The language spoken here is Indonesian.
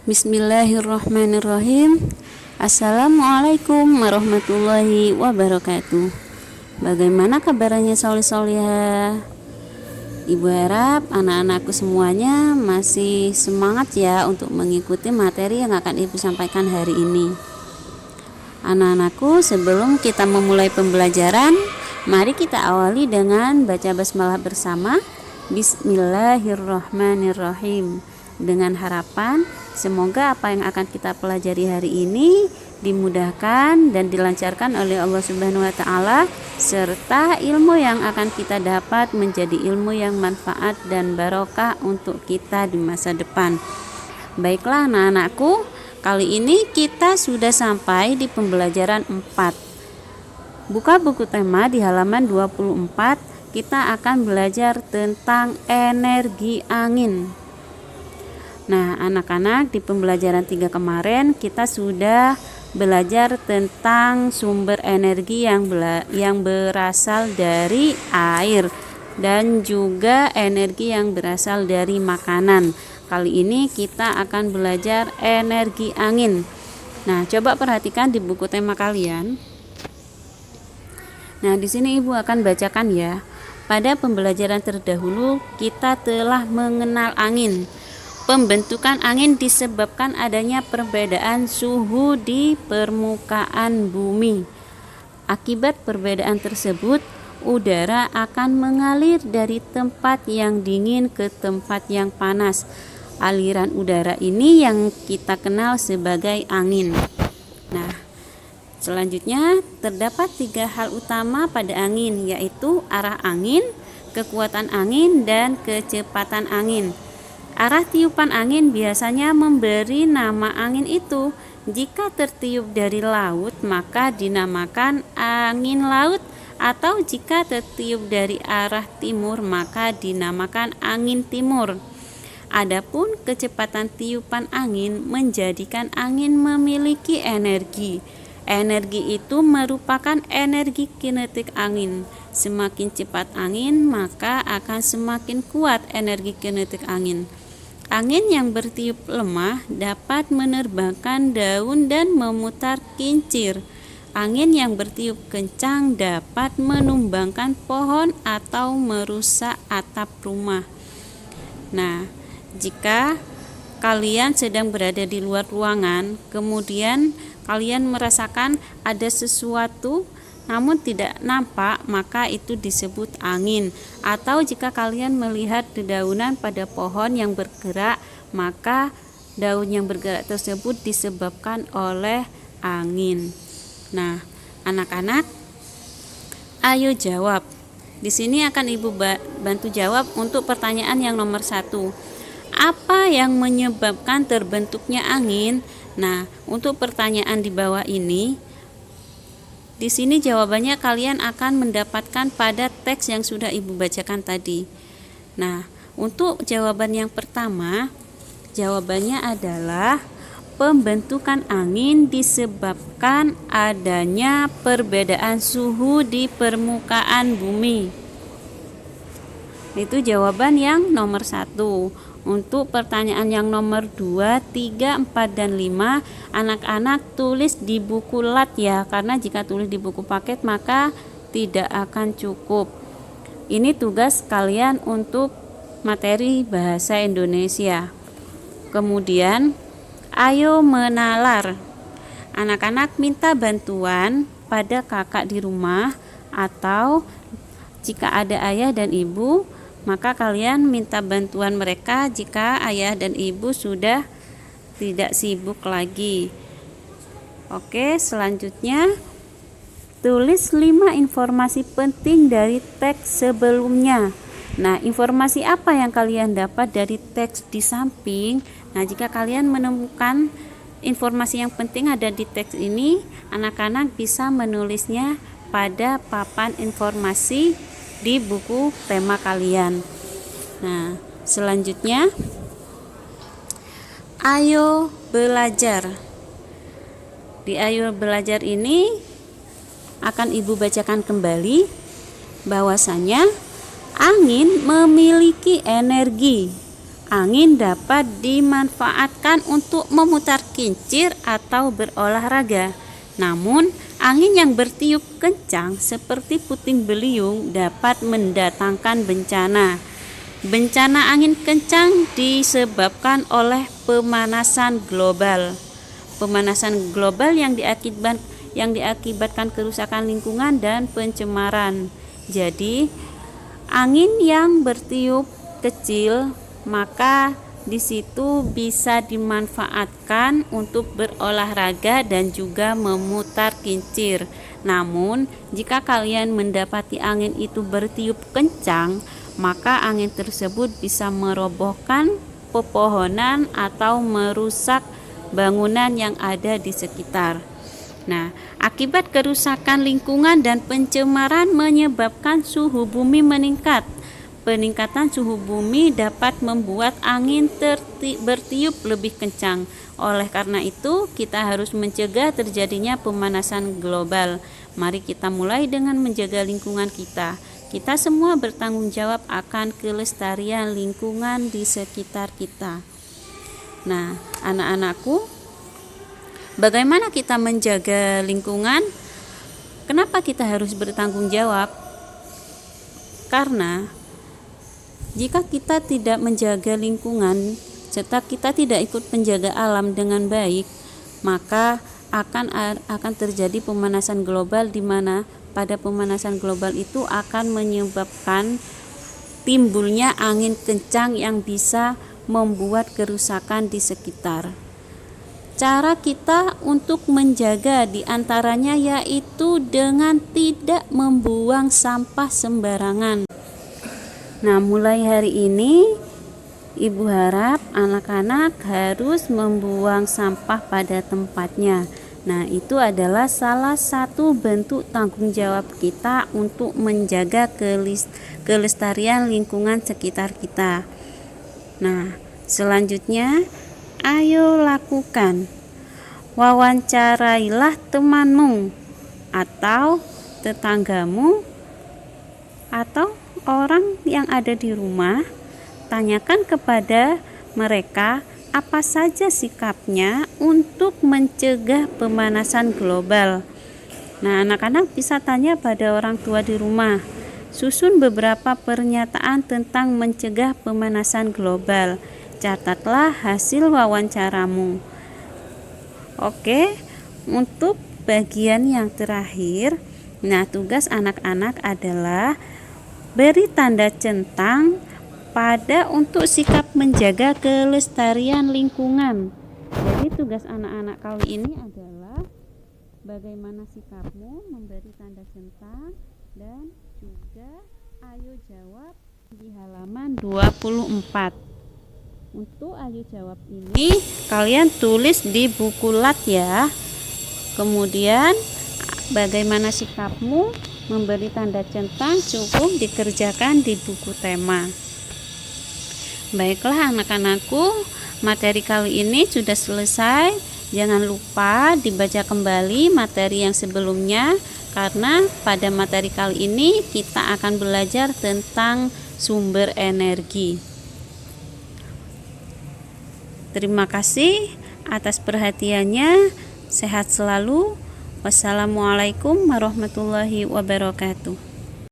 Bismillahirrahmanirrahim. Assalamualaikum warahmatullahi wabarakatuh. Bagaimana kabarnya soleh-solehah? Ibu harap anak-anakku semuanya masih semangat ya untuk mengikuti materi yang akan Ibu sampaikan hari ini. Anak-anakku, sebelum kita memulai pembelajaran, mari kita awali dengan baca basmalah bersama. Bismillahirrahmanirrahim. Dengan harapan semoga apa yang akan kita pelajari hari ini dimudahkan dan dilancarkan oleh Allah Subhanahu wa taala, serta ilmu yang akan kita dapat menjadi ilmu yang manfaat dan barokah untuk kita di masa depan. Baiklah anak-anakku, kali ini kita sudah sampai di pembelajaran 4. Buka buku tema di halaman 24, kita akan belajar tentang energi angin. Nah, anak-anak, di pembelajaran 3 kemarin kita sudah belajar tentang sumber energi yang berasal dari air dan juga energi yang berasal dari makanan. Kali ini kita akan belajar energi angin. Nah, coba perhatikan di buku tema kalian. Nah, di sini Ibu akan bacakan ya. Pada pembelajaran terdahulu kita telah mengenal angin. Pembentukan angin disebabkan adanya perbedaan suhu di permukaan bumi. Akibat perbedaan tersebut, udara akan mengalir dari tempat yang dingin ke tempat yang panas. Aliran udara ini yang kita kenal sebagai angin. Nah, selanjutnya terdapat 3 hal utama pada angin, yaitu arah angin, kekuatan angin, dan kecepatan angin. Arah tiupan angin biasanya memberi nama angin itu. Jika tertiup dari laut, maka dinamakan angin laut, atau jika tertiup dari arah timur, maka dinamakan angin timur. Adapun kecepatan tiupan angin menjadikan angin memiliki energi. Energi itu merupakan energi kinetik angin. Semakin cepat angin, maka akan semakin kuat energi kinetik angin. Angin yang bertiup lemah dapat menerbangkan daun dan memutar kincir. Angin yang bertiup kencang dapat menumbangkan pohon atau merusak atap rumah. Nah, jika kalian sedang berada di luar ruangan, kemudian kalian merasakan ada sesuatu namun tidak nampak, maka itu disebut angin. Atau jika kalian melihat dedaunan pada pohon yang bergerak, maka daun yang bergerak tersebut disebabkan oleh angin. Nah, anak-anak, ayo jawab. Di sini akan Ibu bantu jawab untuk pertanyaan yang nomor 1. Apa yang menyebabkan terbentuknya angin? Nah, untuk pertanyaan di bawah ini, di sini jawabannya kalian akan mendapatkan pada teks yang sudah Ibu bacakan tadi. Nah, untuk jawaban yang pertama, jawabannya adalah pembentukan angin disebabkan adanya perbedaan suhu di permukaan bumi. Itu jawaban yang nomor 1. Untuk pertanyaan yang nomor 2, 3, 4, dan 5, anak-anak tulis di buku lat ya, karena jika tulis di buku paket maka tidak akan cukup. Ini tugas kalian untuk materi bahasa Indonesia. Kemudian, ayo menalar. Anak-anak minta bantuan pada kakak di rumah, atau jika ada ayah dan ibu, maka kalian minta bantuan mereka jika ayah dan ibu sudah tidak sibuk lagi. Oke, selanjutnya tulis 5 informasi penting dari teks sebelumnya. Nah, informasi apa yang kalian dapat dari teks di samping? Nah, jika kalian menemukan informasi yang penting ada di teks ini, anak-anak bisa menulisnya pada papan informasi di buku tema kalian. Nah, selanjutnya ayo belajar. Di ayo belajar ini akan Ibu bacakan kembali bahwasanya angin memiliki energi. angin dapat dimanfaatkan untuk memutar kincir atau berolahraga. Namun, angin yang bertiup kencang seperti puting beliung dapat mendatangkan bencana. Bencana angin kencang disebabkan oleh pemanasan global. Pemanasan global yang diakibatkan kerusakan lingkungan dan pencemaran. Jadi, angin yang bertiup kecil maka di situ bisa dimanfaatkan untuk berolahraga dan juga memutar kincir. Namun, jika kalian mendapati angin itu bertiup kencang, maka angin tersebut bisa merobohkan pepohonan atau merusak bangunan yang ada di sekitar. Nah, akibat kerusakan lingkungan dan pencemaran menyebabkan suhu bumi meningkat. Peningkatan suhu bumi dapat membuat angin bertiup lebih kencang. Oleh karena itu, kita harus mencegah terjadinya pemanasan global. Mari kita mulai dengan menjaga lingkungan kita. Kita semua bertanggung jawab akan kelestarian lingkungan di sekitar kita. Nah, anak-anakku, bagaimana kita menjaga lingkungan? Kenapa kita harus bertanggung jawab? Karena jika kita tidak menjaga lingkungan serta kita tidak ikut menjaga alam dengan baik, maka akan terjadi pemanasan global, di mana pada pemanasan global itu akan menyebabkan timbulnya angin kencang yang bisa membuat kerusakan di sekitar. Cara kita untuk menjaga diantaranya yaitu dengan tidak membuang sampah sembarangan. Nah, mulai hari ini Ibu harap anak-anak harus membuang sampah pada tempatnya. Nah, itu adalah salah satu bentuk tanggung jawab kita untuk menjaga kelestarian lingkungan sekitar kita. Nah, selanjutnya, ayo lakukan. Wawancarailah temanmu atau tetanggamu atau orang yang ada di rumah. Tanyakan kepada mereka apa saja sikapnya untuk mencegah pemanasan global. Nah, anak-anak bisa tanya pada orang tua di rumah. Susun beberapa pernyataan tentang mencegah pemanasan global. Catatlah hasil wawancaramu. Oke, untuk bagian yang terakhir, nah tugas anak-anak adalah beri tanda centang pada untuk sikap menjaga kelestarian lingkungan. Jadi tugas anak-anak kali ini adalah bagaimana sikapmu, memberi tanda centang, dan juga ayo jawab di halaman 24. Untuk ayo jawab ini kalian tulis di buku lat ya. Kemudian bagaimana sikapmu, memberi tanda centang cukup dikerjakan di buku tema. Baiklah anak-anakku, materi kali ini sudah selesai. Jangan lupa dibaca kembali materi yang sebelumnya, karena pada materi kali ini kita akan belajar tentang sumber energi. Terima kasih atas perhatiannya. Sehat selalu. Wassalamualaikum warahmatullahi wabarakatuh.